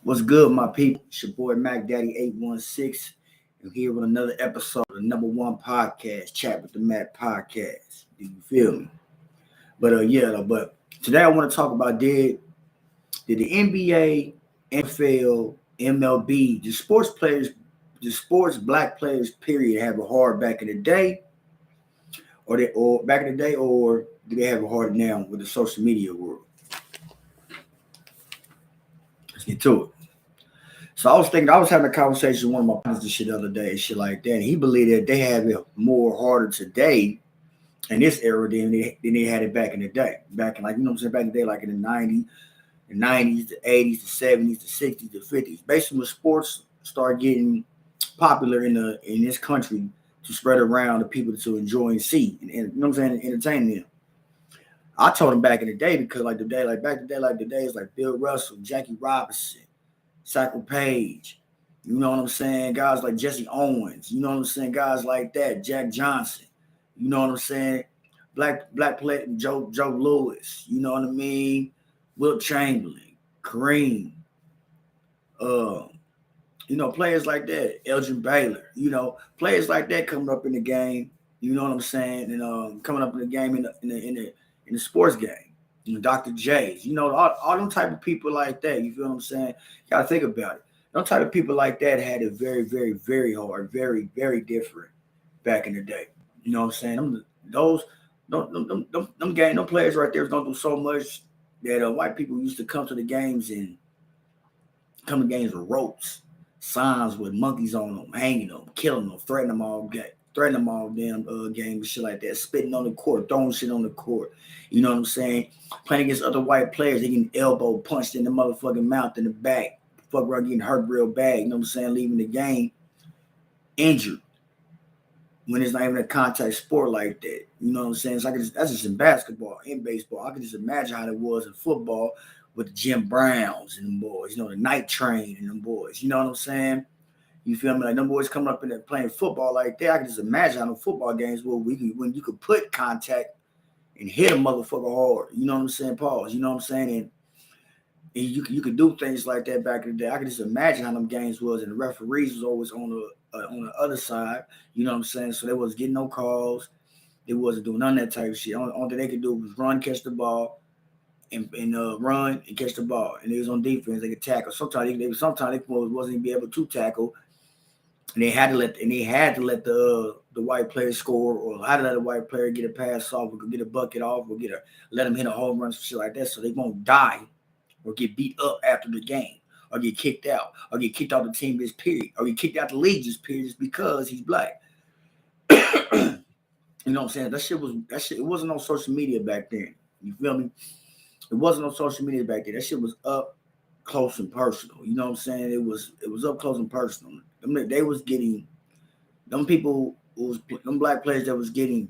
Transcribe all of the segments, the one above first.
What's good, my people? It's your boy Mack Daddy 816. And here with another episode of the number one podcast, Chat with the Matt podcast. Do you feel me? But today I want to talk about did the NBA, NFL, MLB, the sports black players period have a hard back in the day, or back in the day, or do they have a hard now with the social media world? Let's get to it. So I was having a conversation with one of my partners and shit the other day and shit like that. And he believed that they have it more harder today in this era than they had it back in the day. Back in, like, you know what I'm saying, back in the day, like in the 90s, the 80s, the 70s, the 60s, the 50s. Basically when sports started getting popular in this country to spread around the people to enjoy and see and you know what I'm saying, entertain them. I told him back in the day because back in the day, like the days like Bill Russell, Jackie Robinson, Cycle Page, you know what I'm saying? Guys like Jesse Owens, you know what I'm saying? Guys like that, Jack Johnson, you know what I'm saying? Black play Joe Lewis, you know what I mean? Wilt Chamberlain, Kareem, uh, players like that, Elgin Baylor, players like that coming up in the game, you know what I'm saying? And coming up in the game in the sports game. Dr. J's, all them type of people like that. You feel what I'm saying? You gotta think about it. Them type of people like that had it very, very, very hard, very, very different back in the day. You know what I'm saying? Them players right there don't do so much that white people used to come to games with ropes, signs with monkeys on them, hanging them, killing them, threatening them all damn game and shit like that, spitting on the court, throwing shit on the court. You know what I'm saying? Playing against other white players, they getting elbow punched in the motherfucking mouth in the back, fuck around getting hurt real bad. You know what I'm saying? Leaving the game injured when it's not even a contact sport like that. You know what I'm saying? That's just in basketball. In baseball, I can just imagine how it was in football with the Jim Browns and them boys, the Night Train and them boys. You know what I'm saying? You feel me? Like them boys coming up in there playing football like that. I can just imagine how them football games were when you could put contact and hit a motherfucker hard. You know what I'm saying? Pause. You know what I'm saying? And you could do things like that back in the day. I can just imagine how them games was, and the referees was always on the other side. You know what I'm saying? So they wasn't getting no calls. They wasn't doing none of that type of shit. Only thing they could do was run, catch the ball, and run and catch the ball. And they was on defense. They could tackle. Sometimes they wasn't even be able to tackle. And they had to let the white player score, or had to let a white player get a pass off, or get a bucket off, or let them hit a home run, some shit like that, so they won't die or get beat up after the game, or get kicked out, or get kicked out the team this period, or get kicked out the league this period just because he's black. You know what I'm saying? That shit. It wasn't on social media back then. You feel me? It wasn't on social media back then. That shit was up close and personal. You know what I'm saying? It was up close and personal. They was getting them people them black players that was getting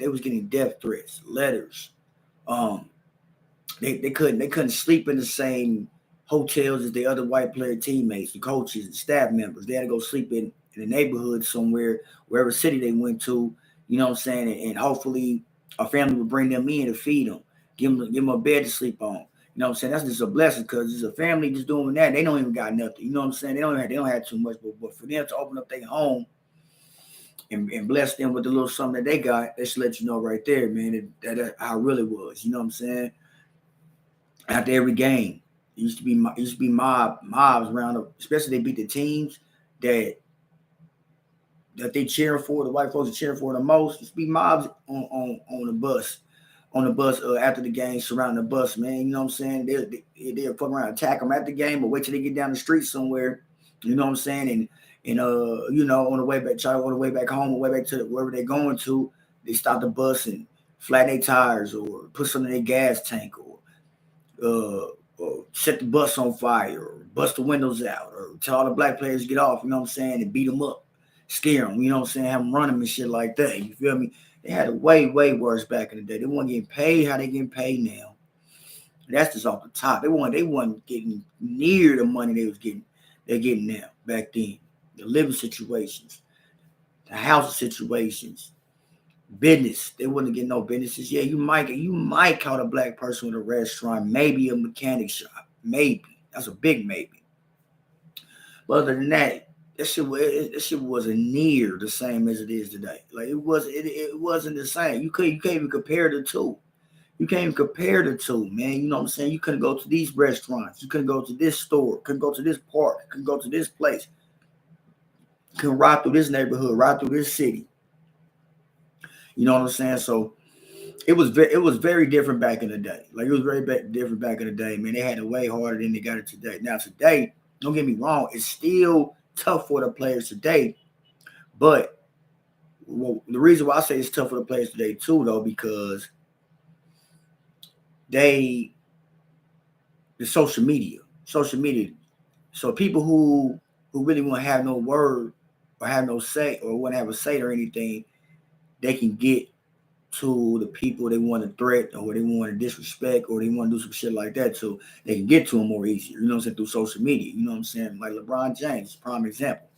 death threats, letters. Um, they couldn't sleep in the same hotels as the other white player teammates, the coaches, and staff members. They had to go sleep in a neighborhood somewhere, wherever city they went to. You know what I'm saying? And hopefully a family would bring them in to feed them, give them a bed to sleep on. You know what I'm saying? That's just a blessing, because it's a family just doing that. They don't even got nothing. You know what I'm saying? They don't have too much, but for them to open up their home and bless them with the little something that they got, that should let you know right there, man, that how it really was. You know what I'm saying? After every game, it used to be mobs around, especially they beat the teams that they cheering for. The white folks are cheering for the most. It used to be mobs on the bus. On the bus after the game, surrounding the bus, man. You know what I'm saying? They'll fuck around, attack them at the game, but wait till they get down the street somewhere. You know what I'm saying? And on the way back home, on the way back to wherever they're going to, they stop the bus and flatten their tires, or put some in their gas tank, or set the bus on fire, or bust the windows out, or tell all the black players to get off. You know what I'm saying? And beat them up, scare them. You know what I'm saying? Have them run them and shit like that. You feel me? They had it way, way worse back in the day. They weren't getting paid how they getting paid now. That's just off the top. They weren't getting near the money they're getting now back then. The living situations, the house situations, business. They wouldn't get no businesses. Yeah, you might caught a black person with a restaurant, maybe a mechanic shop. Maybe. That's a big maybe. But other than that, that shit wasn't near the same as it is today. Like it wasn't the same. You can't even compare the two. You can't even compare the two, man. You know what I'm saying? You couldn't go to these restaurants. You couldn't go to this store. Couldn't go to this park. Couldn't go to this place. You couldn't ride through this neighborhood, ride through this city. You know what I'm saying? So it was very different back in the day. Like it was very different back in the day, man. They had it way harder than they got it today. Now today, don't get me wrong, it's still tough for the players today. But the reason why I say it's tough for the players today too, though, because the social media. So people who really want to have no word or have no say or want to have a say or anything, they can get to the people they want to threaten or they want to disrespect or they want to do some shit like that, so they can get to them more easier. You know what I'm saying? Through social media. You know what I'm saying? Like LeBron James, prime example.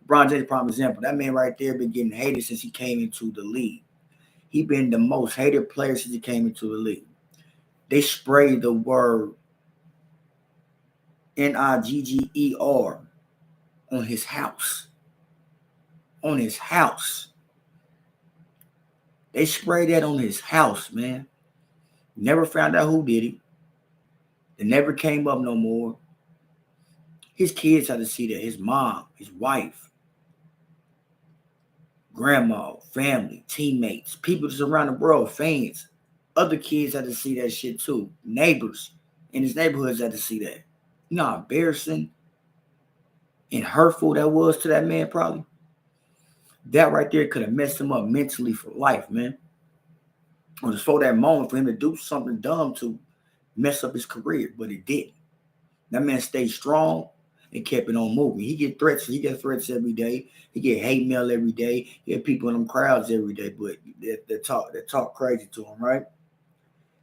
That man right there been getting hated since he came into the league. He been the most hated player since he came into the league. They sprayed the word Nigger on his house. On his house. They sprayed that on his house, man. Never found out who did it. It never came up no more. His kids had to see that. His mom, his wife, grandma, family, teammates, people just around the world, fans. Other kids had to see that shit too. Neighbors in his neighborhoods had to see that. You know how embarrassing and hurtful that was to that man, probably? That right there could have messed him up mentally for life, man. Or just for that moment for him to do something dumb to mess up his career, but it didn't. That man stayed strong and kept it on moving. He get threats every day. He get hate mail every day. He had people in them crowds every day, but that talk crazy to him, right?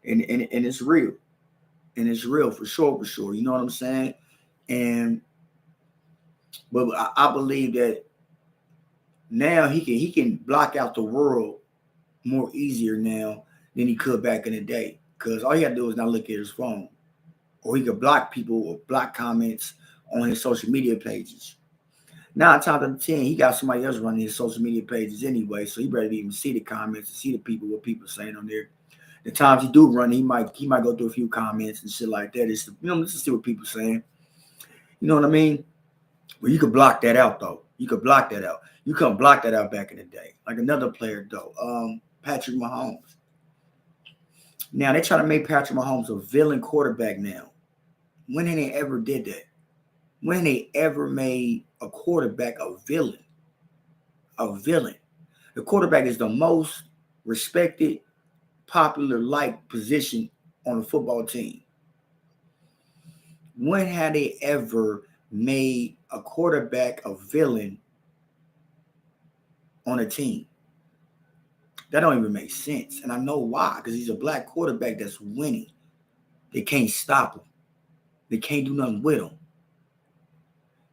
And it's real. And it's real for sure. You know what I'm saying? But I believe that now he can block out the world more easier now than he could back in the day. Because all he had to do is not look at his phone. Or he could block people or block comments on his social media pages. 9 times out of 10, he got somebody else running his social media pages anyway, so he better even see the comments and see the people, what people are saying on there. The times he do run, he might go through a few comments and shit like that. It's, let's see what people are saying. You know what I mean? Well, you could block that out, though. You could block that out. You couldn't block that out back in the day. Like another player, though, Patrick Mahomes. Now, they try to make Patrick Mahomes a villain quarterback now. When they ever did that? When they ever made a quarterback a villain? A villain. The quarterback is the most respected, popular, liked position on a football team. When had they ever made a quarterback a villain on a team? That don't even make sense. And I know why, because he's a black quarterback that's winning. They can't stop him. They can't do nothing with him.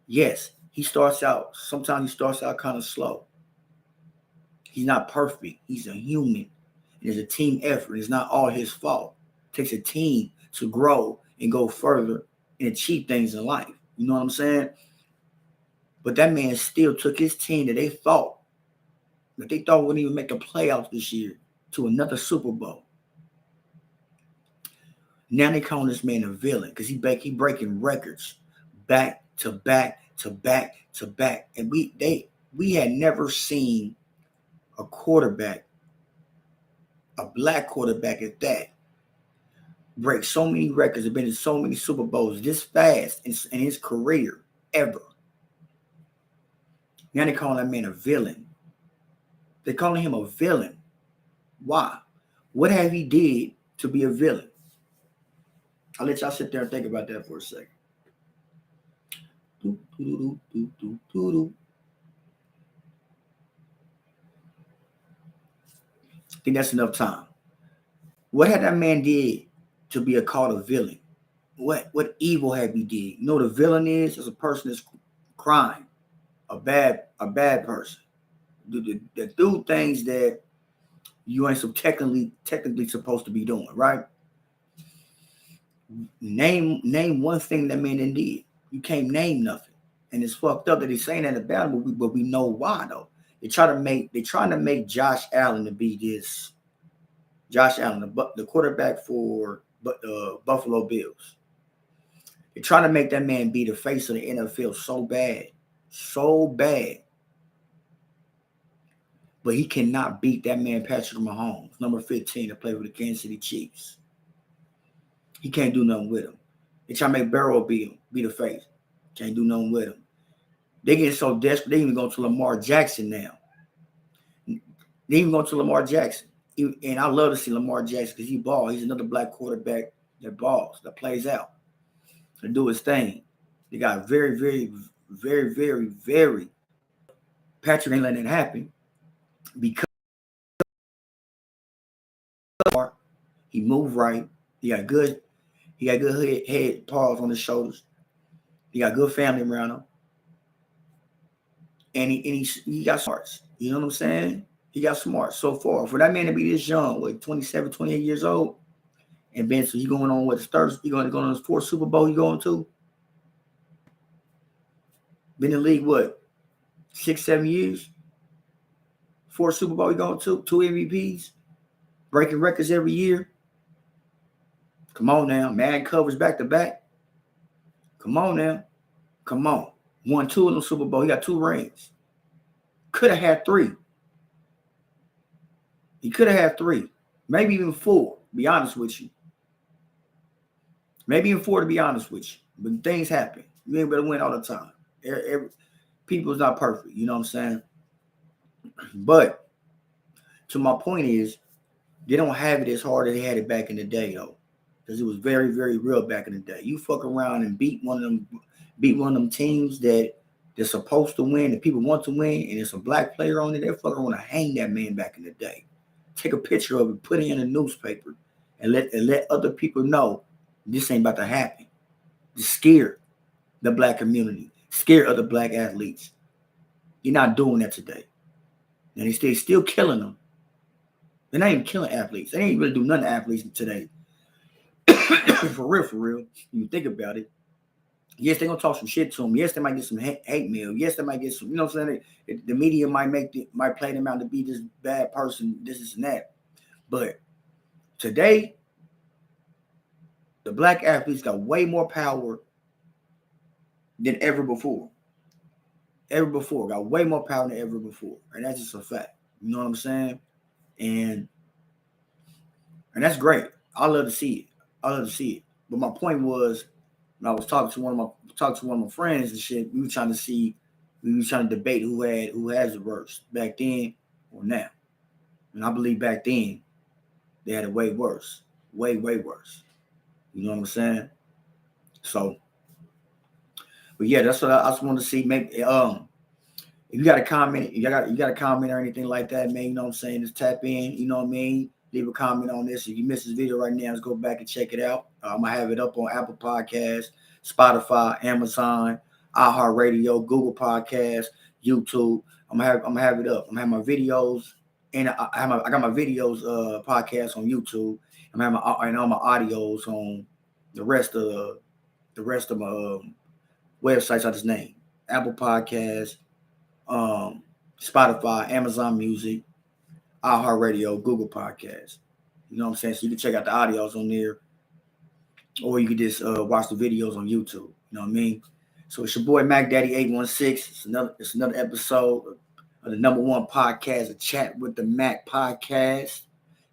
Yes, sometimes he starts out kind of slow. He's not perfect. He's a human. It's a team effort. It's not all his fault. It takes a team to grow and go further and achieve things in life. You know what I'm saying? But that man still took his team that they thought wouldn't even make the playoffs this year to another Super Bowl. Now they calling this man a villain because he breaking records back to back to back to back. And we had never seen a quarterback, a black quarterback at that, break so many records, have been in so many Super Bowls this fast in his career ever. Now they calling that man a villain. They're calling him a villain. Why? What have he did to be a villain? I'll let y'all sit there and think about that for a second. I think that's enough time. What had that man did to be called a villain? What evil have he did? You know what a villain is? It's a person that's crime, a bad person. That do things that you ain't so technically supposed to be doing, right? Name one thing that man did. You can't name nothing. And it's fucked up that he's saying that about him, but we know why though. They're trying to make Josh Allen to be this. Josh Allen, the quarterback for Buffalo Bills. They're trying to make that man be the face of the NFL so bad. But he cannot beat that man, Patrick Mahomes, number 15, to play for the Kansas City Chiefs. He can't do nothing with him. They try to make Burrow be the face. Can't do nothing with him. They getting so desperate, they even go to Lamar Jackson now. They even go to Lamar Jackson. And I love to see Lamar Jackson because he balls. He's another black quarterback that balls, that plays out, that do his thing. They got very, very, very, very, very. Patrick ain't letting it happen because he moved right. He got good head paws on his shoulders. He got good family around him. And he got smarts. You know what I'm saying? He got smart so far. For that man to be this young, 27, 28 years old, and Ben, so he going on his third, he going on his fourth Super Bowl he going to? Been in the league, 6, 7 years? 4 Super Bowl he going to? 2 MVPs? Breaking records every year? Come on now. Mad covers back to back. Come on now. Come on. Won 2 in the Super Bowl. He got 2 rings. Could have had 3. He could have had 3, maybe even 4, to be honest with you. Maybe even 4, to be honest with you. But things happen. You ain't better win all the time. People's not perfect. You know what I'm saying? But to my point is, they don't have it as hard as they had it back in the day, though. Because it was very, very real back in the day. You fuck around and beat one of them teams that they're supposed to win, that people want to win, and there's a black player on it, they're fucking want to hang that man back in the day. Take a picture of it, put it in a newspaper, and let other people know this ain't about to happen. Just scare the black community, scare other black athletes. You're not doing that today. And they're still killing them. They're not even killing athletes. They ain't really do nothing to athletes today. For real, when you think about it. Yes, they're going to talk some shit to them. Yes, they might get some hate mail. Yes, they might get some, you know what I'm saying? The media might play them out to be this bad person, this and that. But today, the black athletes got way more power than ever before. Got way more power than ever before. And that's just a fact. You know what I'm saying? And that's great. I love to see it. But my point was, when I was talking to one of my friends and shit, we were trying to debate who has the worst back then or now. And I believe back then they had it way worse. Way, way worse. You know what I'm saying? So, but yeah, that's what I just want to see. Maybe if you got a comment, you got a comment or anything like that, man, you know what I'm saying? Just tap in, you know what I mean? Leave a comment on this. If you missed this video right now, let's go back and check it out. I'm going to have it up on Apple Podcasts, Spotify, Amazon, iHeartRadio, Google Podcasts, YouTube. I'm gonna have it up. I'm gonna have my videos, and I got my videos podcast on YouTube. I'm gonna have all my audios on the rest of my websites I just named. Apple Podcasts, Spotify, Amazon Music, iHeartRadio, Google Podcasts. You know what I'm saying? So you can check out the audios on there, or you can just watch the videos on YouTube. You know what I mean? So it's your boy Mack Daddy 816. It's another episode of the #1 podcast, a chat with the Mack podcast.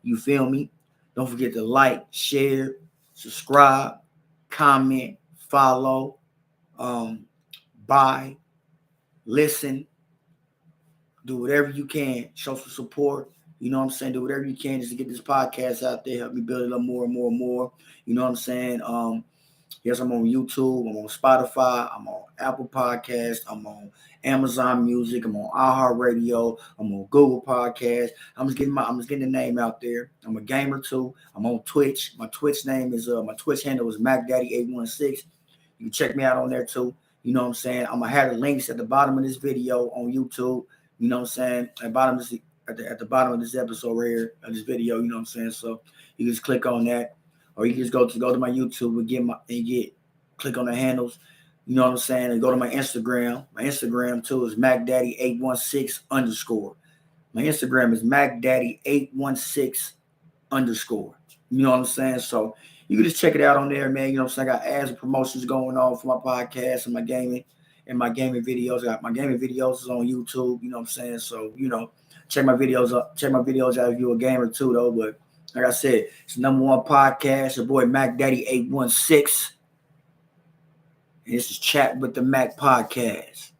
You feel me? Don't forget to like, share, subscribe, comment, follow, buy, listen. Do whatever you can. Show some support. You know what I'm saying? Do whatever you can just to get this podcast out there. Help me build it up more and more and more. You know what I'm saying? Yes, I'm on YouTube. I'm on Spotify. I'm on Apple Podcasts. I'm on Amazon Music. I'm on iHeartRadio. I'm on Google Podcasts. I'm just getting the name out there. I'm a gamer too. I'm on Twitch. My Twitch handle is Mack Daddy 816. You can check me out on there too. You know what I'm saying? I'm gonna have the links at the bottom of this video on YouTube. You know what I'm saying? At the bottom of this episode right here of this video. You know what I'm saying? So you can just click on that, or you can just go to my YouTube and click on the handles. You know what I'm saying? And go to my Instagram. My Instagram too is MackDaddy816 _. My Instagram is MackDaddy816 _. You know what I'm saying? So you can just check it out on there, man. You know what I'm saying? I got ads and promotions going on for my podcast and my gaming videos. I got my gaming videos is on YouTube. You know what I'm saying? So, check my videos up. Check my videos out if you're a gamer too, though. But like I said, it's the #1 podcast. Your boy MackDaddy816. And this is Chat with the Mack podcast.